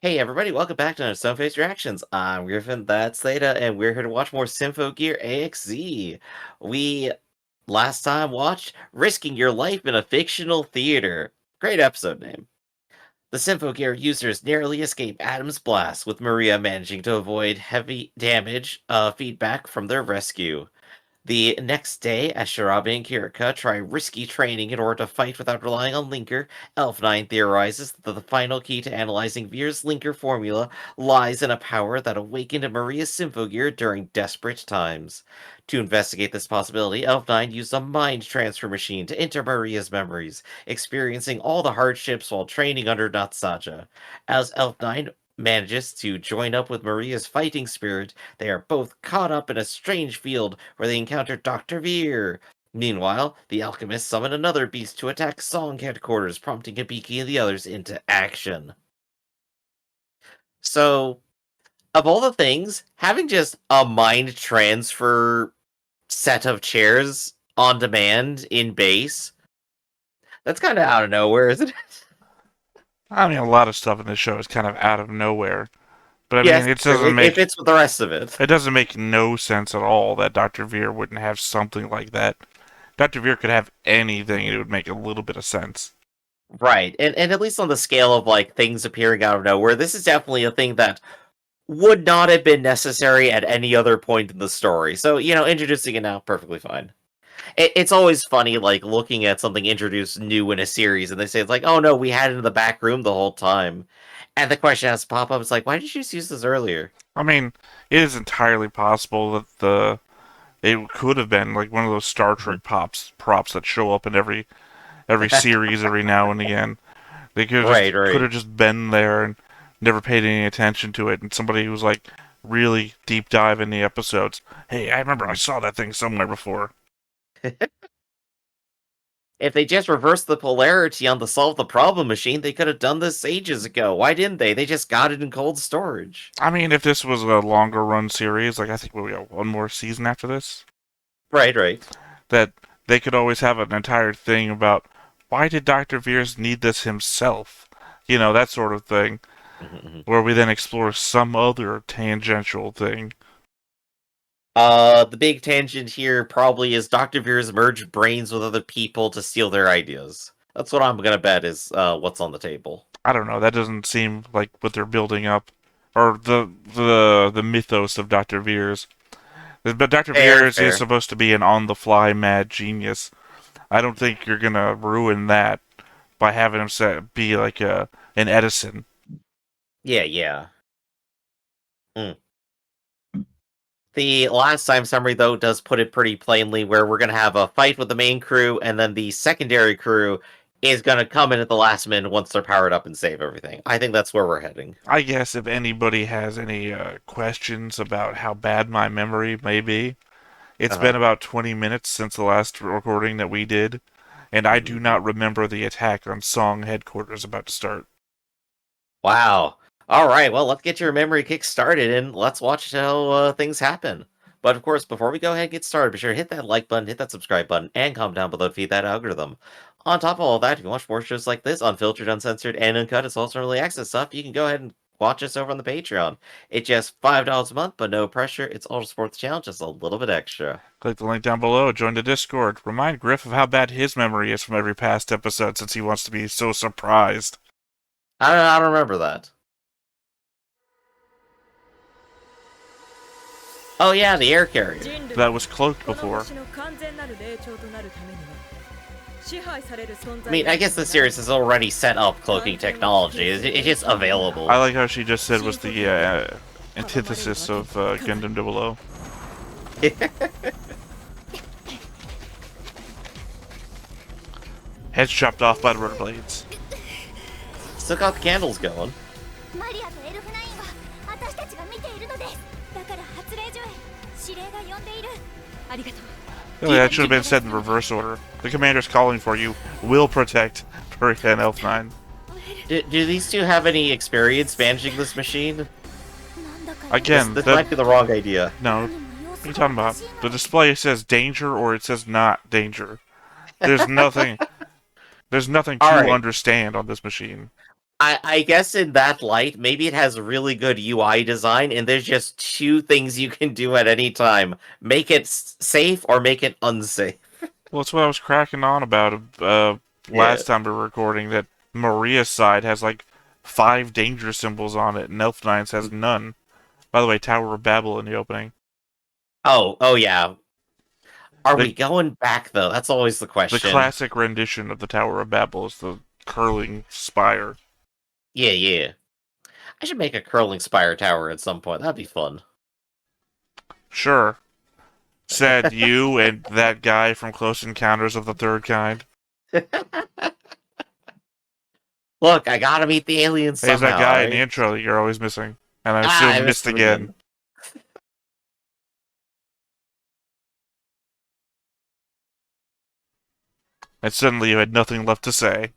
Hey everybody, welcome back to another Stoneface Reactions. I'm Griffin, that's Theta, and we're here to watch more Symphogear AXZ. We last time watched Risking Your Life in a Fictional Theater. Great episode name. The Symphogear users narrowly escape Adam's blast, with Maria managing to avoid heavy damage feedback from their rescue. The next day, as Shirabi and Kirika try risky training in order to fight without relying on Linker, Elf9 theorizes that the final key to analyzing Veer's Linker formula lies in a power that awakened Maria's Symphogear during desperate times. To investigate this possibility, Elf9 used a mind transfer machine to enter Maria's memories, experiencing all the hardships while training under Natsaja. As Elf9 manages to join up with Maria's fighting spirit, they are both caught up in a strange field where they encounter Dr. Veer. Meanwhile, the alchemists summon another beast to attack Song headquarters, prompting Hibiki and the others into action. So, of all the things, having just a mind transfer set of chairs on demand in base, that's kind of out of nowhere, isn't it? I mean, a lot of stuff in this show is kind of out of nowhere. But I Yes, mean, it true. doesn't It make fits with the rest of it. it doesn't make no sense at all that Dr. Veer wouldn't have something like that. Dr. Veer could have anything, and it would make a little bit of sense. Right. And at least on the scale of like things appearing out of nowhere, this is definitely a thing that would not have been necessary at any other point in the story. So, introducing it now, perfectly fine. It's always funny, like, looking at something introduced new in a series, and they say, it's like, oh no, we had it in the back room the whole time. And the question has to pop up, it's like, why did you just use this earlier? I mean, it is entirely possible that it could have been like one of those Star Mhm. Trek props that show up in every series every now and again. They Right, could right. have just been there and never paid any attention to it, and somebody who was like really deep dive in the episodes. Hey, I remember I Mhm. saw that thing somewhere before. If they just reversed the polarity on the solve the problem machine, they could have done this ages ago. Why didn't they? They just got it in cold storage. I mean, if this was a longer run series, like I think we got one more season after this, Right, right. that they could always have an entire thing about why did Dr. Veers need this himself? You know, that sort of thing, Mhm, mhm. where we then explore some other tangential thing. The big tangent here probably is Dr. Veer's merged brains with other people to steal their ideas. That's what I'm gonna bet is what's on the table. I don't know, that doesn't seem like what they're building up. Or the mythos of Dr. Veers. But Dr. Fair, Veers is fair. supposed to be an on the fly mad genius. I don't think you're gonna ruin that by having him be like an Edison. Yeah, yeah. Mm. The last time summary, though, does put it pretty plainly where we're gonna have a fight with the main crew, and then the secondary crew is gonna come in at the last minute once they're powered up and save everything. I think that's where we're heading. I guess if anybody has any questions about how bad my memory may be, it's been Uh-huh. about 20 minutes since the last recording that we did, and I do Mhm. not remember the attack on Song headquarters about to start. Wow. All right. Well, let's get your memory kick started and let's watch how things happen. But of course, before we go ahead and get started, be sure to hit that like button, hit that subscribe button, and comment down below to feed that algorithm. On top of all that, if you watch more shows like this, unfiltered, uncensored, and uncut, it's also early access stuff, you can go ahead and watch us over on the Patreon. It's just $5 a month, but no pressure. It's all to support the channel, just a little bit extra. Click the link down below, join the Discord. Remind Griff of how bad his memory is from every past episode since he wants to be so surprised. I don't remember that. Oh yeah, the air carrier. That was cloaked before. I mean, I guess the series has already set up cloaking technology. It's just I available. like how she just said was the antithesis of Gundam 00. Heads chopped off by the rotor blades. Still got the candles going. Really, that should have been said in reverse order. The commander's calling for you. Will protect Maria and Elf 9. Do these two have any experience managing this machine? This, Again, this might be the wrong idea. no. What are you talking about? The display says danger or it says not danger. There's nothing. There's nothing All to right. understand on this machine. I guess in that light, maybe it has really good UI design, and there's just two things you can do at any time: make it safe or make it unsafe. Well, that's what I was cracking on about Yeah. last time we were recording, that Maria's side has like 5 danger symbols on it, and Elf9's has none. By the way, Tower of Babel in the opening. Oh yeah. Are The, we going back though? That's always the the question. classic rendition of the Tower of Babel is the curling spire. Yeah. I should make a curling spire tower at some point. That'd be fun. Sure. Said you and that guy from Close Encounters of the Third Kind. Look, I gotta meet the aliens Hey, he's that somehow, guy in the alright? intro that you're always missing. And I I assume missed missed him again. again. And suddenly you had nothing left to say.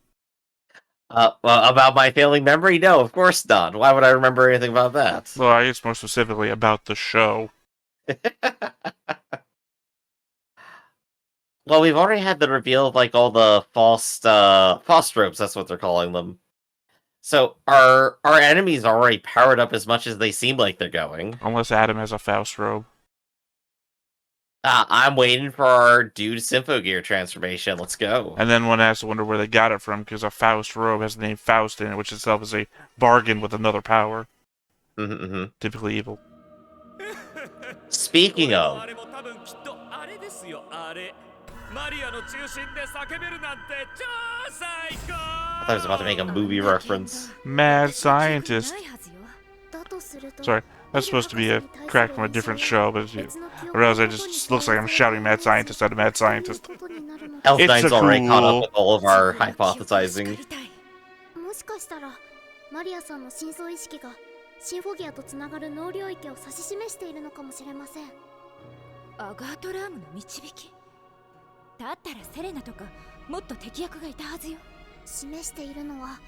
Well, about my failing memory? No, of course not. Why would I remember anything about that? Well, I guess more specifically about the show. Well, we've already had the reveal of, like, all the false ropes, that's what they're calling them. So, our enemies are already powered up as much as they seem like they're going. Unless Adam has a Faust robe. I'm waiting for our dude Symphogear transformation. Let's go. And then one has to wonder where they got it from, because a Faust robe has the name Faust in it, which itself is a bargain with another power. Typically evil. Speaking of, I I was about to make a movie reference. Mad scientist. Sorry, that's supposed to be a crack from a different show, but I realize it just looks like I'm shouting mad scientist at a mad scientist. Elf9's already caught up cool. with all of our hypothesizing. もしかしたらマリアさんの深層意識がシンフォギアとつながる脳領域を指し示しているのかもしれません。アガートラームの導きだったらセレナとかもっと敵役がいたはずよ。示しているのは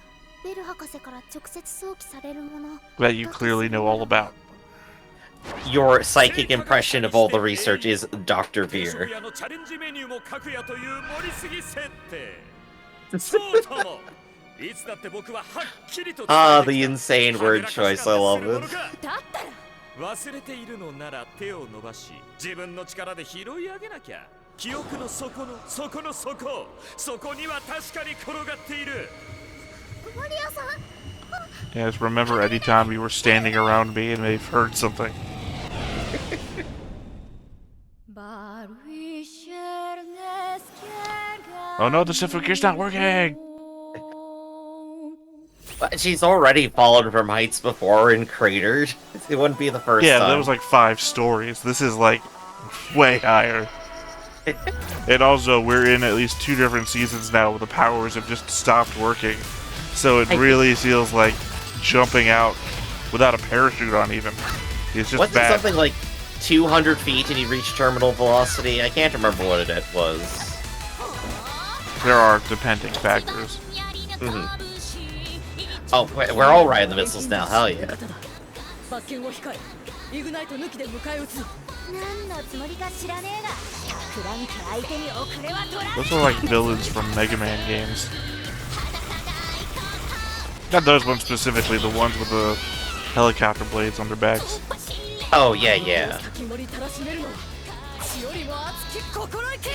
ベル博士から直接想起されるもの That you clearly know all about. Your psychic impression of all the research is Dr. Veer. Ah, the insane word choice, I love it. 忘れているのなら手を伸ばし自分の力で拾い上げなきゃ記憶の底の底の底そこには確かに転がっている Yes, remember anytime you were standing around me and may have heard something. Oh no, the Symphogear's not working! But she's already fallen from heights before and cratered. It wouldn't be the first Yeah, time. that was like 5 stories. This is like way higher. And also, we're in at least 2 different seasons now where the powers have just stopped working. So it really feels like jumping out without a parachute on even. It's just Wasn't bad. something like 200 feet and he reached terminal velocity? I can't remember what it was. There are depending factors. Oh, we're all riding the missiles now, hell yeah. 罰金を控えイグナイト抜きで迎え撃つ。何のつもりか知らねえがクランク相手に遅れは取らん Those are like villains from Mega Man games. Not those ones specifically, the ones with the helicopter blades on their backs. Oh, yeah. 先盛りたらしめるのは血よりも熱き心意気。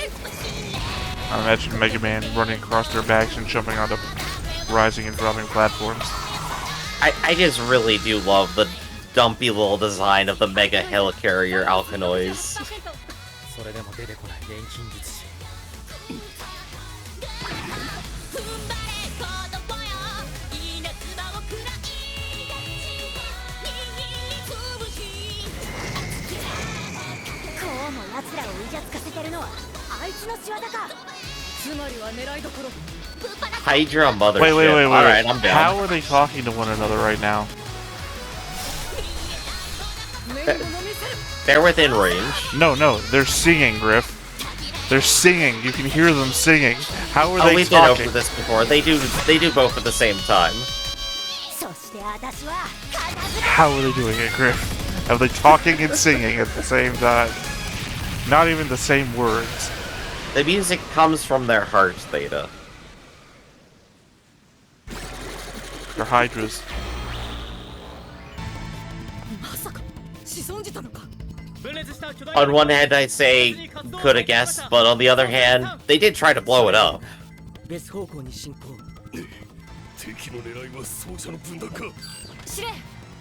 I imagine Mega Man running across their backs and jumping onto rising and dropping platforms. I just really do love the dumpy little design of the mega helicarrier Alkanoids. それでも出てこない錬金術師 こうも奴らをイチャつかせてるのはあいつの仕業かつまりは狙いどころ。 Hydra mothership. Wait. Alright, I'm down. How are they talking to one another right now? They're within range. No, they're singing, Griff. They're singing. You can hear them singing. How are they We've been talking? over this before. They do both at the same time. そして私は必ず How are they doing it, Griff? Are they talking and singing at the same time? Not even the same words. The music comes from their hearts, Theta. They're hydras. まさか子孫児たのか。 On one hand, I'd say could have guessed, but on the other hand, they did try to blow it up. 別方向に進行。敵の狙いは奏者の分断か。司令、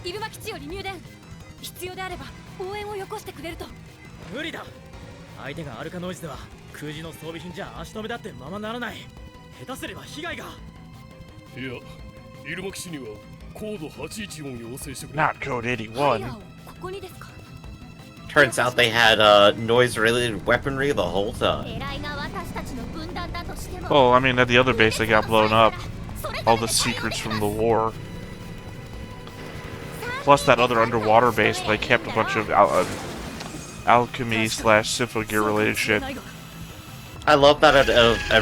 イルマ基地より入電。必要であれば応援をよこしてくれると。無理だ。相手がアルカノイズでは空自の装備品じゃ足止めだってままならない。下手すれば被害が。いや、イルマ基地には高度814を要請してくれ。 Not code ハイ 81. ヤーをここにですか。 Turns out they had noise-related weaponry the whole time. 狙いが私たちの分断だとしても Well, I mean, at the other base they got blown up. All the secrets from the war. Plus that other underwater base, they kept a bunch of alchemy / Symphogear related shit. I love that at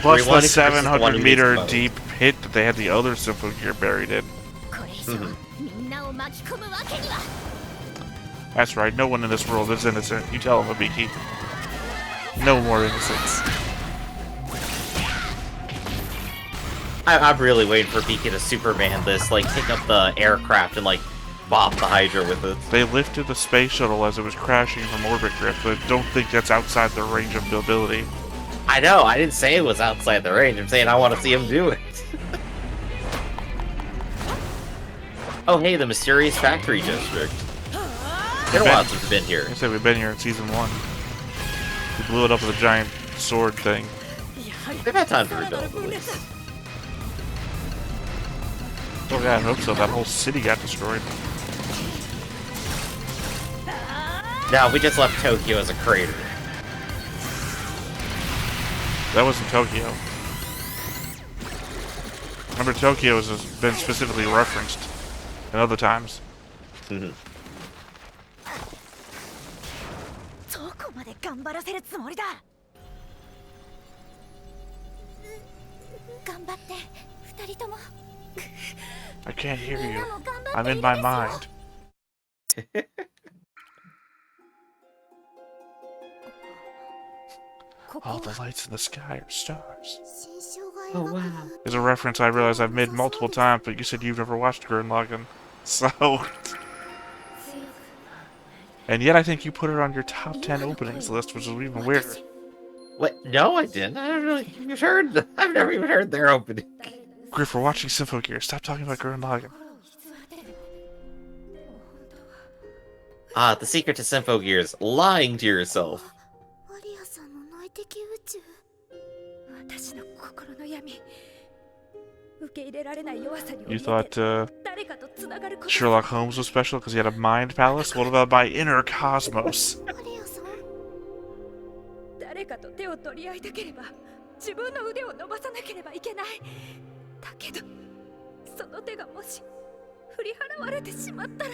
Plus everyone. the 700-meter deep. deep pit that they had the other Symphogear buried in. これ以上みんなを巻き込むわけには That's right, no one in this world is innocent. You tell him, Hibiki. No more innocence. I'm really waiting for Beacon to Superman this, like, pick up the aircraft and, like, bop the Hydra with it. They lifted the space shuttle as it was crashing from orbit drift, but I don't think that's outside their range of mobility. I know, I didn't say it was outside the range. I'm saying I want to see him do it. Oh, hey, the mysterious factory district. Been a while since we've been here. I said we've been here in season 1. We blew it up with a giant sword thing. They've had time to rebuild at least. Oh yeah, I hope so. That whole city got destroyed. No, we just left Tokyo as a crater. That wasn't Tokyo. Remember, Tokyo has been specifically referenced in other times. どこまで頑張らせるつもりだ。頑張って二人とも。 I can't hear you. I'm in my mind. All the lights in the sky are stars. 新章が描く There's a reference I realize I've made multiple times, but you said you've never watched Gurren Lagann. So... And yet I think you put it on your top 10 openings list, which is even weirder. What? No, I didn't. I haven't really even heard. I've never even heard their opening. Griff, we're watching Symphogear. Stop talking about Gurren Lagann. Ah, the secret to Symphogear is lying to yourself. マリアさんの内的宇宙私の心の闇。受け入れられない弱さに You 怯え thought て誰かとつながること。 Sherlock Holmes was special because he had a mind palace? What about my inner cosmos? マリアさん誰かと手を取り合いたければ自分の腕を伸ばさなければいけない。だけどその手がもし振り払われてしまったら。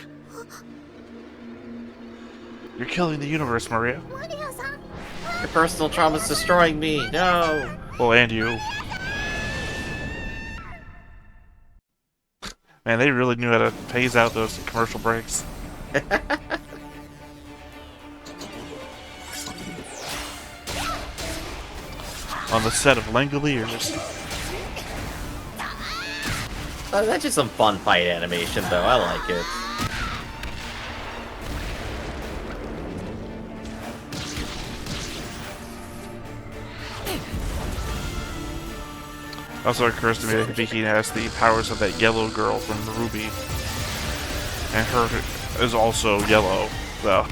You're killing the universe, Maria. マリアさん Your personal trauma's destroying me. No. Well, and you. Man, they really knew how to phase out those commercial breaks. On the set of Langoliers. That's just some fun fight animation, though. I like it. Also occurs to me that Hibiki has the powers of that yellow girl from Ruby. And her is also yellow, though.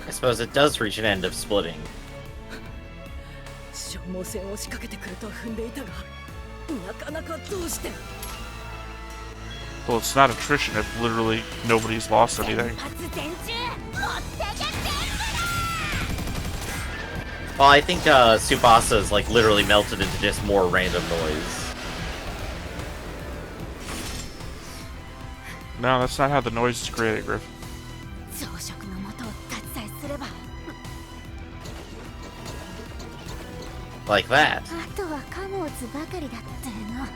I suppose it does reach an end of splitting. 消耗戦を仕掛けてくると踏んでいたが、なかなかどうして。 Well, it's not attrition if literally nobody's lost anything. 発電中持ってけ全部 Well, I think Tsubasa is like literally melted into just more random noise. No, that's not how the noise is created, Griff. 増殖の元を断罪すれば Like that. あとは貨物ばかりだっての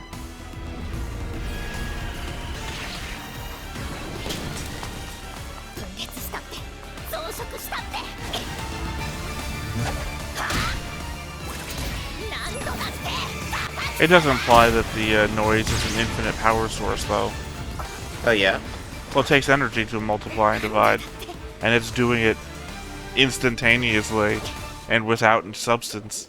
分裂したって増殖したって It does imply that the noise is an infinite power source, though. Oh yeah? Well, it takes energy to multiply and divide, and it's doing it instantaneously and without substance.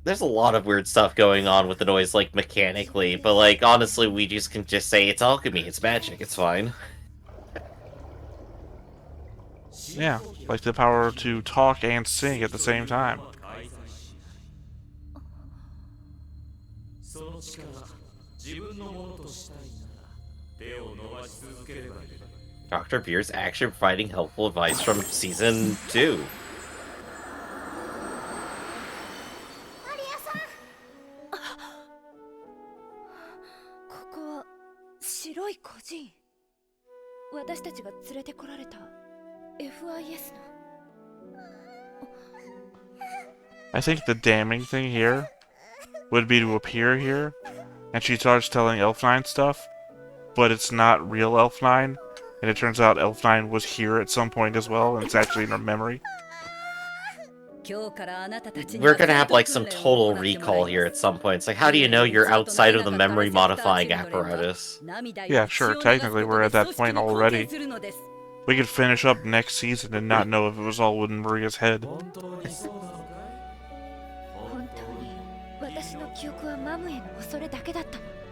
There's a lot of weird stuff going on with the noise, like, mechanically, but, like, honestly, we just can just say it's alchemy, it's magic, it's fine. Yeah, like the power to talk and sing at the same time. Dr. Beer's actually providing helpful advice from Season 2. I think the damning thing here would be to appear here, and she starts telling Elf9 stuff, but it's not real Elf9, and it turns out Elf9 was here at some point as well, and it's actually in her memory. We're gonna have, like, some total recall here at some point. It's like, how do you know you're outside of the memory-modifying apparatus? Yeah, sure, technically we're at that point already. We could finish up next season and not know if it was all in Maria's head.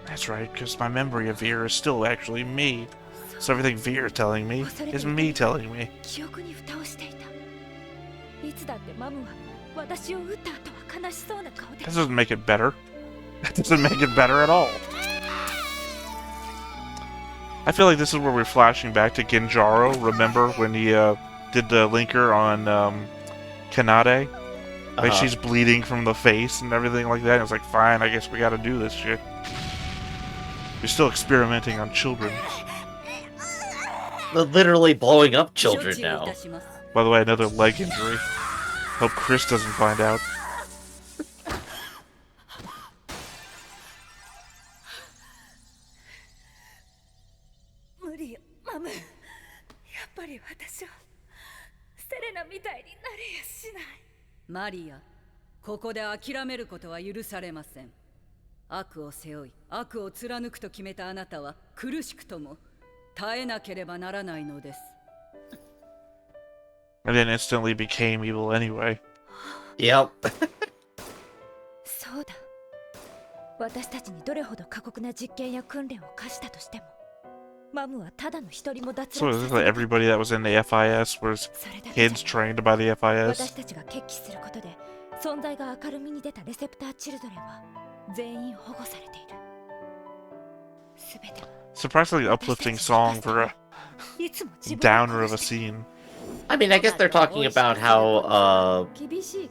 That's right, because my memory of Veer is still actually me. So everything Veer is telling me is me telling me. That doesn't make it better. That doesn't make it better at all. I feel like this is where we're flashing back to Genjaro. Remember when he did the linker on Kanade? Like she's bleeding from the face and everything like that. And it's like, fine, I guess we gotta do this shit. You're still experimenting on children. They're literally blowing up children now. By the way, another leg injury. Hope Chris doesn't find out. Maria, ここで諦めることは許されません。悪を背負い、悪を貫くと決めたあなたは苦しくとも耐えなければならないのです。And then instantly became evil anyway. Yep. そうだ。私たちにどれほど過酷な実験や訓練を課したとしても、マムはただの一人も脱 So 落 is this like everybody that was in the FIS was kids trained by the FIS? 私たちが決起することで存在が明るみに出たレセプターチルドレンは全員保護されている。すべては Surprisingly uplifting song for a downer of a scene. I mean, I guess they're talking about how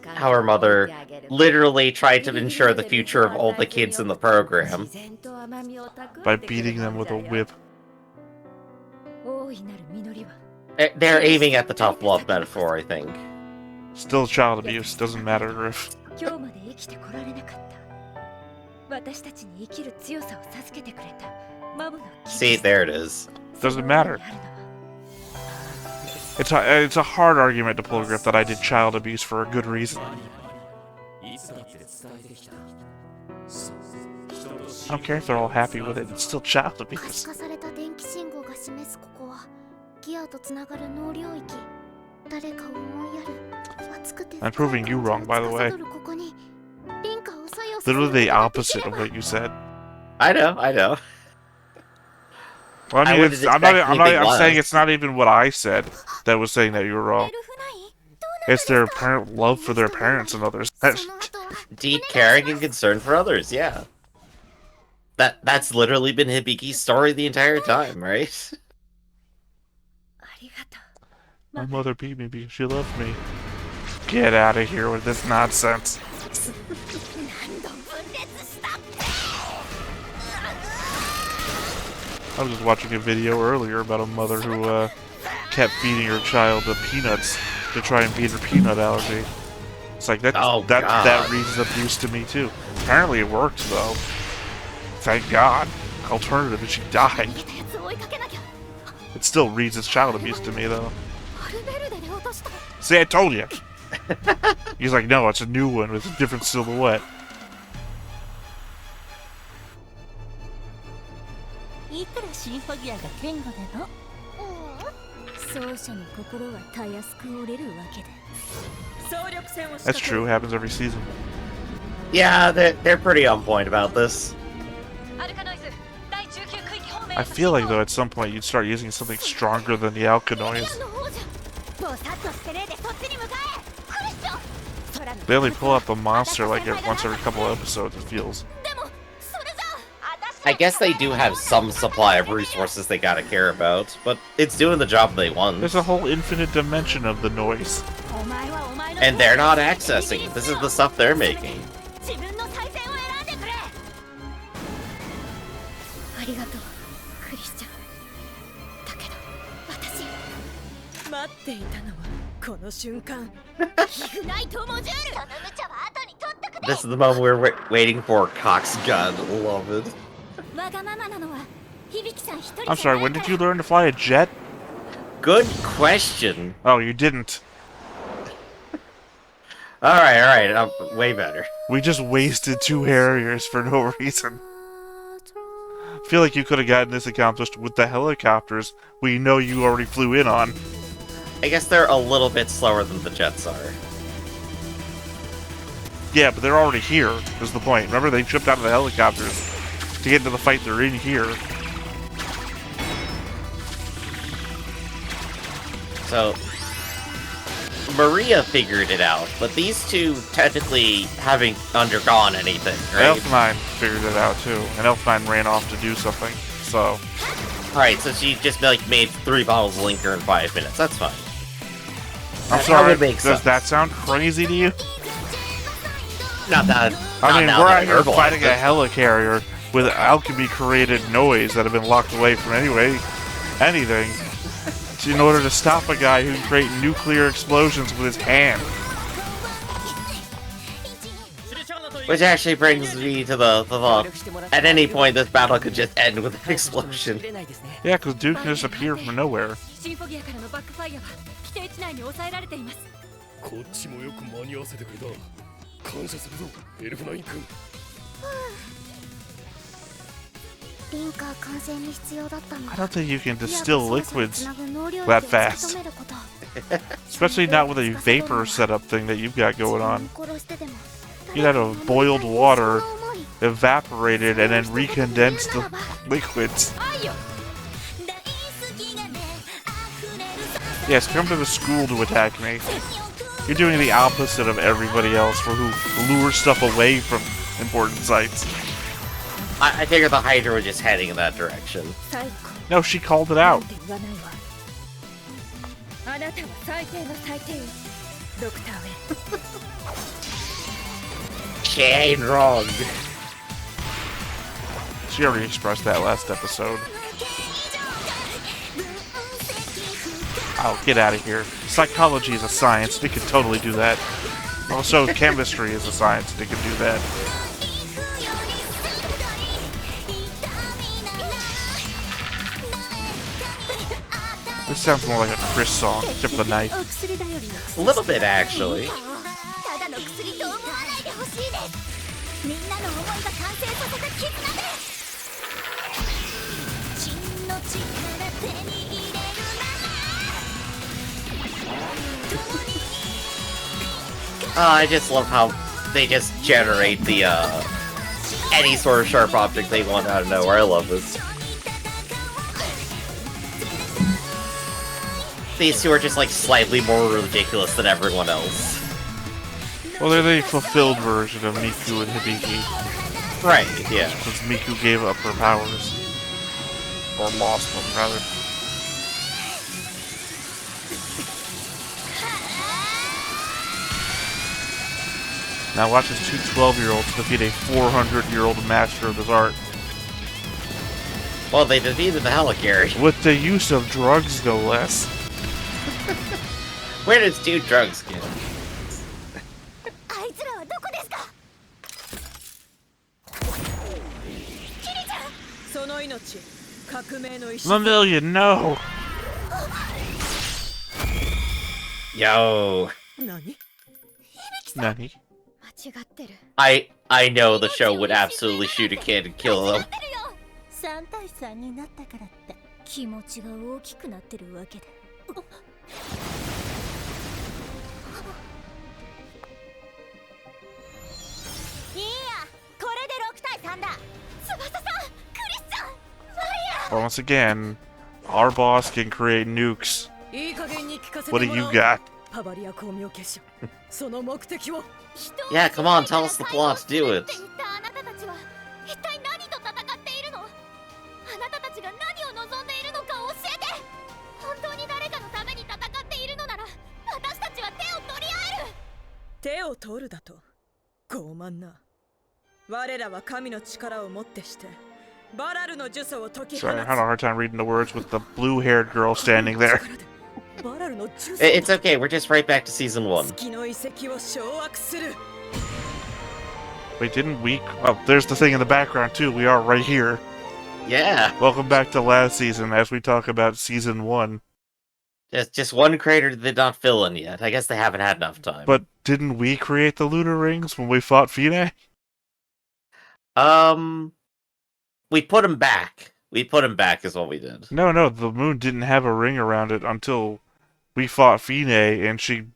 her mother literally tried to ensure the future of all the kids in the program. By beating them with a whip. They're aiming at the tough love metaphor, I think. Still child abuse, doesn't matter if... See, there it is. Doesn't matter. It's a hard argument to pull, Griff, that I did child abuse for a good reason. I don't care if they're all happy with it, it's still child abuse. I'm proving you wrong, by the way. Literally the opposite of what you said. I know. Well, I mean, I'm saying it's not even what I said that was saying that you were wrong. It's their apparent love for their parents and others. Deep caring and concern for others, yeah. That's literally been Hibiki's story the entire time, right? My mother beat me because she loved me. Get out of here with this nonsense. I was just watching a video earlier about a mother who kept feeding her child the peanuts to try and beat her peanut allergy. It's like that reads abuse to me too. Apparently it worked though. Thank God. Alternative is she died. It still reads as child abuse to me, though. アルベルデで落とした。 See, I told you! He's like, no, it's a new one with a different silhouette. いくらシンフォギアが堅固でも奏者の心はたやすく折れるわけで。総力戦をした That's true, happens every season. Yeah, they're pretty on point about this. アルカノイズ第19区域方面 I feel like, though, at some point you'd start using something stronger than the Alkanoids. もうさっとステレーでそっちに向かえ。クリスチャン。空の They only pull out the monster like once every couple episodes, it feels. でもそれじゃ I guess they do have some supply of resources they gotta care about, but it's doing the job they want. There's a whole infinite dimension of the noise. お前はお前の And they're not accessing it. This is the stuff they're making. 自分の再戦を選んでくれ。ありがとうクリスチャン。だけど私待っていたのはこの瞬間。ヒグナイトモジュール。その無茶は後に取っとく This is the moment we're waiting for. Cox gun. Love it. わがままなのは響さん一人。 I'm sorry, when did you learn to fly a jet? Good question. Oh, you didn't. Alright, way better. We just wasted 2 Harriers for no reason. I feel like you could have gotten this accomplished with the helicopters we know you already flew in on. I guess they're a little bit slower than the jets are. Yeah, but they're already here, is the point. Remember, they tripped out of the helicopters to get into the fight they're in here. So, Maria figured it out, but these two technically haven't undergone anything, right? Elfmine figured it out too, and Elfmine ran off to do something, so... Alright, so she just like made 3 bottles of Linker in 5 minutes. That's fine. I'm That sorry, would make does sense. that sound crazy to you? Not that. I mean, now we're that out here verbalized fighting a it. helicarrier with alchemy-created noise that have been locked away from anything, in order to stop a guy who can create nuclear explosions with his hand. Which actually brings me to the thought. At any point, this battle could just end with an explosion. Yeah, because dude can just appear from nowhere. シンフォギアからのバックファイアは規定値内に抑えられています。こっちもよく間に合わせてくれた。感謝するぞエルフナイン君。リンカー完成に必要だったの I は don't think you can リアと distill 操作を liquids つなぐ能量 that 域を fast. 突き止めること Especially not with a vapor setup thing that you've got going on. 自分を殺してでも You'd have to have boiled water, evaporated, and then recondensed the liquids. 愛よ。 Yes, come to the school to attack me. You're doing the opposite of everybody else who lures stuff away from important sites. I figured the Hydra was just heading in that direction. 最高 No, she called it out. なんて言わないわ。あなたは最低の最低よドクターウェイ。 She ain't wrong. She already expressed that last episode. Oh, get out of here. Psychology is a science. It could totally do that. Also, chemistry is a science. It could do that. This sounds more like a Chris song, except for the knife. お薬だよりの A little bit, actually. ただの薬と思わないでほしいですみんなの思いが完成させた絆です真の力手に入れるなら I just love how they just generate the, any sort of sharp object they want out of nowhere. I love this. These two are just, like, slightly more ridiculous than everyone else. Well, they're the fulfilled version of Miku and Hibiki, Right, yeah. since Miku gave up her powers. Or lost them, rather. Now watch as 2 12-year-olds defeat a 400-year-old master of this art. Well, they defeated the Helicarry. With the use of drugs, no less. Where does 2 drugs get? あいつらはどこですかキリちゃんその命革命の意志 Lemillion, no! Yo. 何 Nani? 間違ってる I know the show would absolutely shoot a kid and kill them. 3対3になったからって気持ちが大きくなってるわけでいいやこれで6対3だ翼さんクリスチャンマリ Once again, our boss can create nukes. アいい加減に聞かせて What も do ら you おう got? パバリア光明結晶その目的を Yeah, come on, tell us the plot. Do it. って言ったあなたたちは一体何と戦っているの？あなたたちが何を望んでいるのか教えて。本当に誰かのために戦っているのなら私たちは手を取り合える。手を取るだと傲慢な我らは神の力をもってしてバラルの呪詛を解き放 Sorry, I つ had a hard time reading the words with the blue-haired girl standing there. バラルの呪詛 It's okay, we're just right back to season 1. 月の遺跡を掌握する Wait, didn't we? Oh, there's the thing in the background too. We are right here. Yeah. Welcome back to last season as we talk about season 1. Just one crater did not fill in yet. I guess they haven't had enough time. But didn't we create the lunar rings when we fought Fine? We put him back. We put him back is what we did. No, the moon didn't have a ring around it until we fought Fine, and she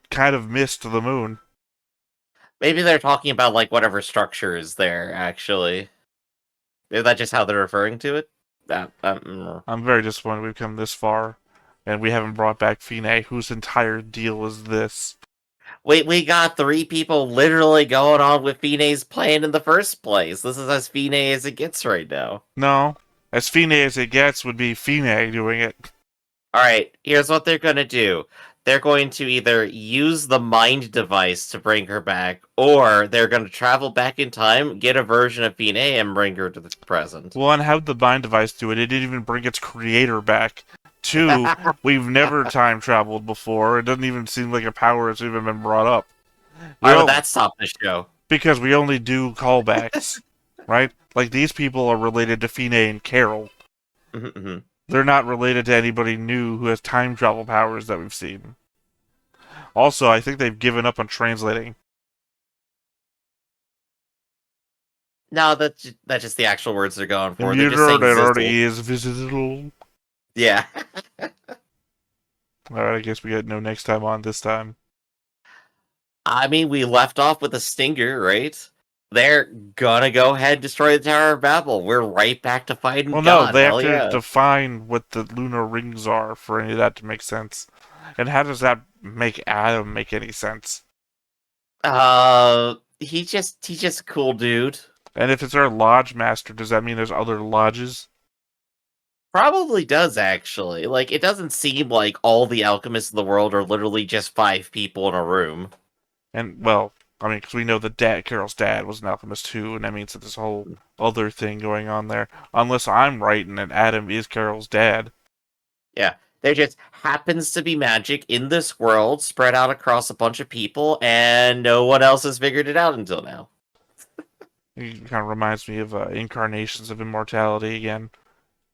kind of missed the moon. Maybe they're talking about, like, whatever structure is there, actually. Is that just how they're referring to it? I'm very disappointed we've come this far, and we haven't brought back Fine, whose entire deal is this. Wait, we got 3 people literally going on with Fine's plan in the first place. This is as Fine as it gets right now. No, as Fine as it gets would be Fine doing it. Alright, here's what they're gonna do. They're going to either use the mind device to bring her back, or they're going to travel back in time, get a version of Fine, and bring her to the present. One, how'd the mind device do it? It didn't even bring its creator back. 2, we've never time traveled before. It doesn't even seem like a power that's even been brought up. Why would that stop the show? Because we only do callbacks, right? Like, these people are related to Fine and Carol. Mm-hmm. They're not related to anybody new who has time travel powers that we've seen. Also, I think they've given up on translating. No, that's just the actual words they're going for. They're just saying already is visible. Yeah. Alright, I guess we got no next time on this time. I mean, we left off with a stinger, right? They're gonna go ahead and destroy the Tower of Babel. We're right back to fighting Well, God. no, they have Hell to define what the lunar rings are for any of that to make sense. And how does that make Adam make any sense? He's just a cool dude. And if it's our lodge master, does that mean there's other lodges? Probably does, actually. Like, it doesn't seem like all the alchemists in the world are literally just 5 people in a room. And, well, I mean, because we know that Carol's dad was an alchemist too, and that means that there's a whole other thing going on there. Unless I'm right and that Adam is Carol's dad. Yeah, there just happens to be magic in this world spread out across a bunch of people, and no one else has figured it out until now. It kind of reminds me of Incarnations of Immortality again,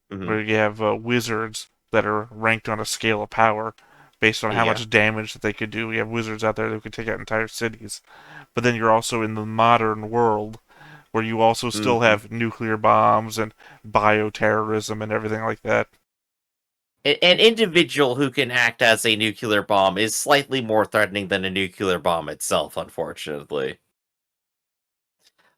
where you have wizards that are ranked on a scale of power based on how much damage that they could do. We have wizards out there that could take out entire cities. But then you're also in the modern world, where you also still have nuclear bombs and bioterrorism and everything like that. An individual who can act as a nuclear bomb is slightly more threatening than a nuclear bomb itself, unfortunately.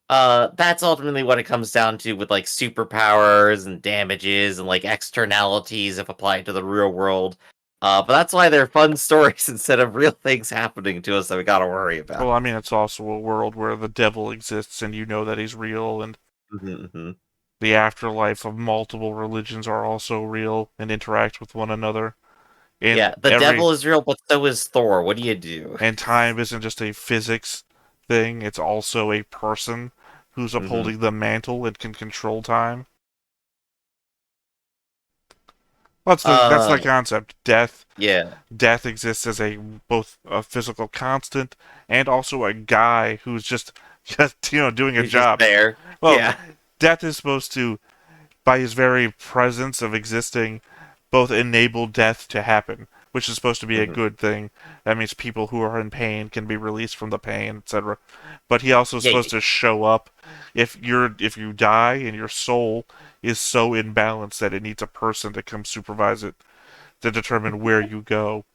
That's ultimately what it comes down to with, like, superpowers and damages and, like, externalities if applied to the real world. But that's why they're fun stories instead of real things happening to us that we gotta worry about. Well, I mean, it's also a world where the devil exists and you know that he's real, and the afterlife of multiple religions are also real and interact with one another. And yeah, the devil is real, but so is Thor. What do you do? And time isn't just a physics thing, it's also a person who's upholding the mantle and can control time. That's the concept. Death. Yeah. Death exists as both a physical constant and also a guy who's just doing a job. Just there. Well, yeah. Death is supposed to, by his very presence of existing, both enable death to happen, which is supposed to be a Hmm. good thing. That means people who are in pain can be released from the pain, etc. But he also is Yeah, supposed to show up if you die and your soul is so imbalanced that it needs a person to come supervise it to determine where you go.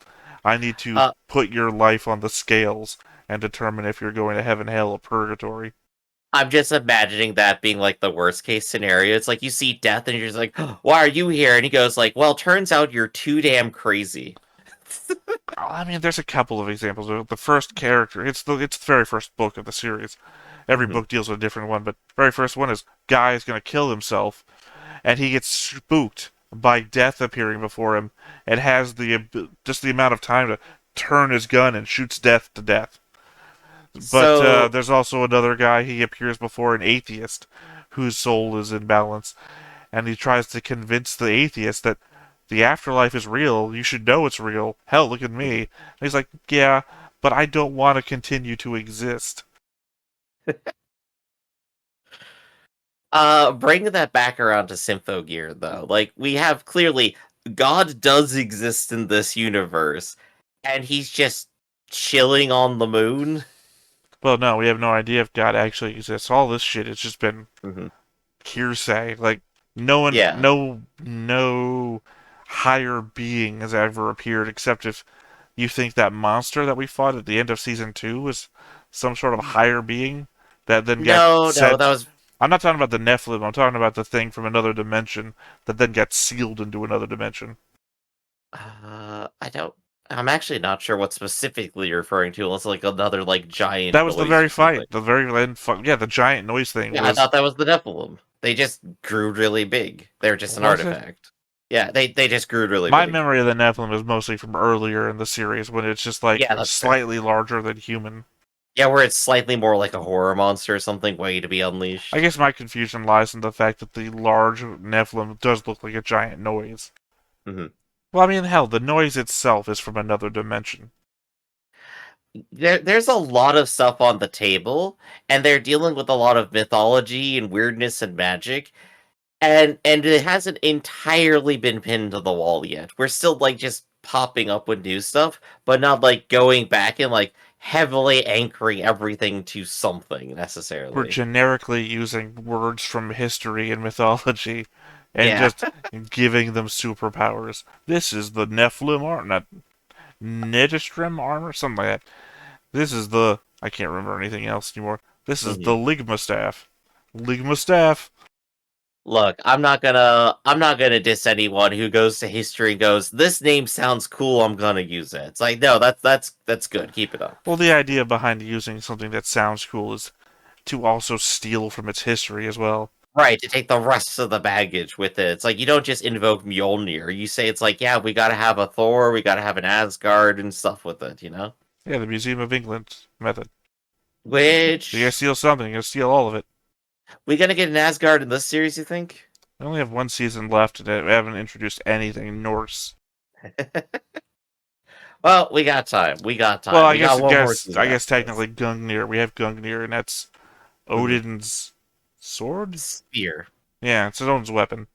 I need to uh, put your life on the scales and determine if you're going to heaven, hell, or purgatory. I'm just imagining that being like the worst case scenario. It's like you see death and you're just like, why are you here? And he goes like, well, turns out you're too damn crazy. I mean, there's a couple of examples. The first character, it's the very first book of the series. Every Hmm. book deals with a different one, but the very first one is guy is going to kill himself, and he gets spooked by death appearing before him, and has just the amount of time to turn his gun and shoots death to death. But So, there's also another guy. He appears before an atheist whose soul is in balance, and he tries to convince the atheist that the afterlife is real. You should know it's real. Hell, look at me. mhm. And he's like, yeah, but I don't want to continue to exist. Bringing that back around to Symphogear though, like we have clearly God does exist in this universe, and he's just chilling on the moon. Well, no, we have no idea if God actually exists. All this shit has just been Hmm. hearsay. Like, no one, Yeah, no higher being has ever appeared except if you think that monster that we fought at the end of season 2 was some sort of higher being that then got no, sent. that was I'm not talking about the Nephilim. I'm talking about the thing from another dimension that then got sealed into another dimension. I don't. I'm actually not sure what specifically you're referring to, unless like another like That giant was the noise very or something. fight. The very end. Yeah, the giant noise thing Yeah, I was. thought that was the Nephilim. They just grew really big. They're just an Was it? artifact. Yeah, they just grew really My big. memory of the Nephilim is mostly from earlier in the series when it's just like Yeah, that's fair. slightly larger than human. Yeah, where it's slightly more like a horror monster or something, waiting to be I unleashed. guess my confusion lies in the fact that the large Nephilim does look like a giant noise. Hmm. Well, I mean, hell, the noise itself is from another dimension. There's a lot of stuff on the table, and they're dealing with a lot of mythology and weirdness and magic, and it hasn't entirely been pinned to the wall yet. We're still like just popping up with new stuff, but not like going back and like heavily anchoring everything to something We're necessarily. generically using words from history and mythology and Yeah. just giving them superpowers. This is the Nephilim armor, not Nedistrim armor, something like that. This is the. I can't remember anything else anymore. This is the Mhm. Ligma staff. Ligma staff. Look, I'm not gonna diss anyone who goes to history and goes, "This name sounds cool, I'm gonna use it." It's like, no, that's good. Keep it up. Well, the idea behind using something that sounds cool is to also steal from its history as well. Right, to take the rest of the baggage with it. It's like you don't just invoke Mjolnir. You say it's like, yeah, we gotta have a Thor, we gotta have an Asgard and stuff with it, you know? Yeah, the Museum of England method. You gotta Which steal something, you gotta steal all of it. we gonna get an Asgard in this series, you think? We only have one season left and we haven't introduced anything Norse. Well, we got time. We got Well, time. We got one more I season guess after this. technically Gungnir. We have Gungnir, and that's Mhm. Odin's sword. Spear. Yeah, it's Odin's weapon.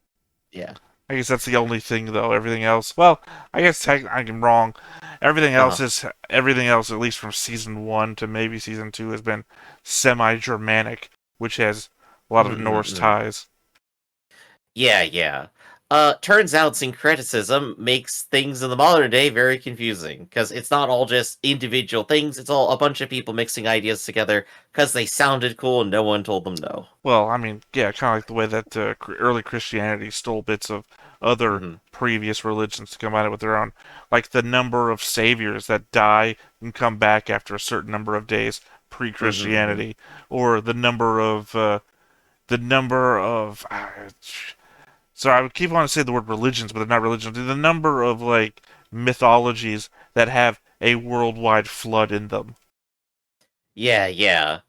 Yeah. I guess that's the only thing, though. Everything else, well, I guess I'm wrong. Uh-huh. Everything else, at least from season 1 to maybe season 2, has been semi-Germanic, which has a lot of Norse Mm-hmm. ties. Yeah, yeah. Turns out syncretism makes things in the modern day very confusing because it's not all just individual things. It's all a bunch of people mixing ideas together because they sounded cool and no one told them no. Well, I mean, yeah, kind of like the way that early Christianity stole bits of other Hmm. previous religions to combine it with their own. Like the number of saviors that die and come back after a certain number of days Hmm. pre-Christianity, or the number of. So I would keep wanting to say the word religions, but they're not religions. The number of like mythologies that have a worldwide flood in them. Yeah, yeah.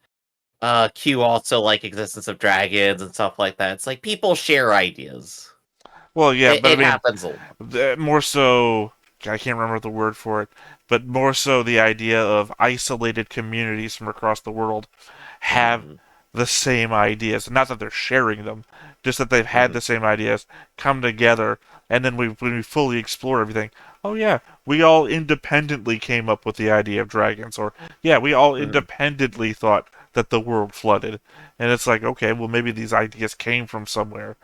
Q also like existence of dragons and stuff like that. It's like people share ideas. Well, yeah, It, but I it mean, happens a lot. more so, I can't remember the word for it, but more so the idea of isolated communities from across the world have Hmm. the same ideas. Not that they're sharing them, just that they've had Hmm. the same ideas, come together, and then when we fully explore everything, oh yeah, we all independently came up with the idea of dragons, or yeah, we all independently thought that the world flooded. And it's like, okay, well, maybe these ideas came from somewhere.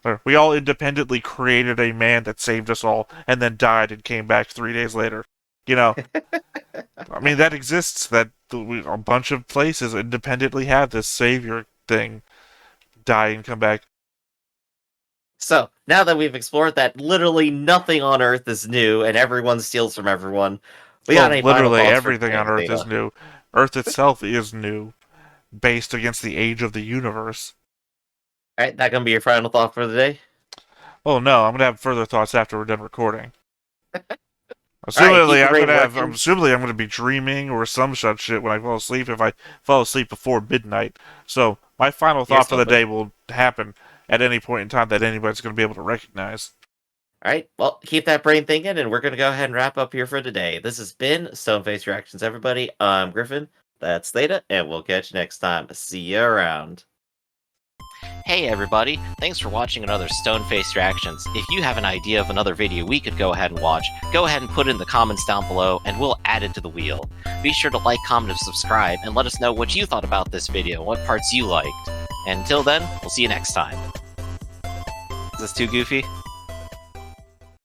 Or we all independently created a man that saved us all and then died and came back 3 days later. You know, I mean, that exists. A bunch of places independently have this savior thing die and come back. So, now that we've explored that literally nothing on Earth is new and everyone steals from everyone, we got any final literally thoughts for everything on today, Earth is Theta? new. Earth itself is new, based against the age of the universe. Alright, that gonna be your final thought for the day? Oh no, I'm gonna have further thoughts after we're done recording. Alright, keep Assumedly, your brain I'm working. assumedly I'm gonna be dreaming or some such shit when I fall asleep if I fall asleep before midnight. So my final thought for the day will happen at any point in time that anybody's gonna be able to recognize. Alright, well, keep that brain thinking, and we're gonna go ahead and wrap up here for today. This has been Stoneface Reactions, everybody. I'm Griffin, that's Theta, and we'll catch you next time. See you around. Hey everybody, thanks for watching another Stoneface Reactions. If you have an idea of another video we could go ahead and watch, go ahead and put it in the comments down below, and we'll add it to the wheel. Be sure to like, comment, and subscribe, and let us know what you thought about this video, what parts you liked. And until then, we'll see you next time. Is this too goofy?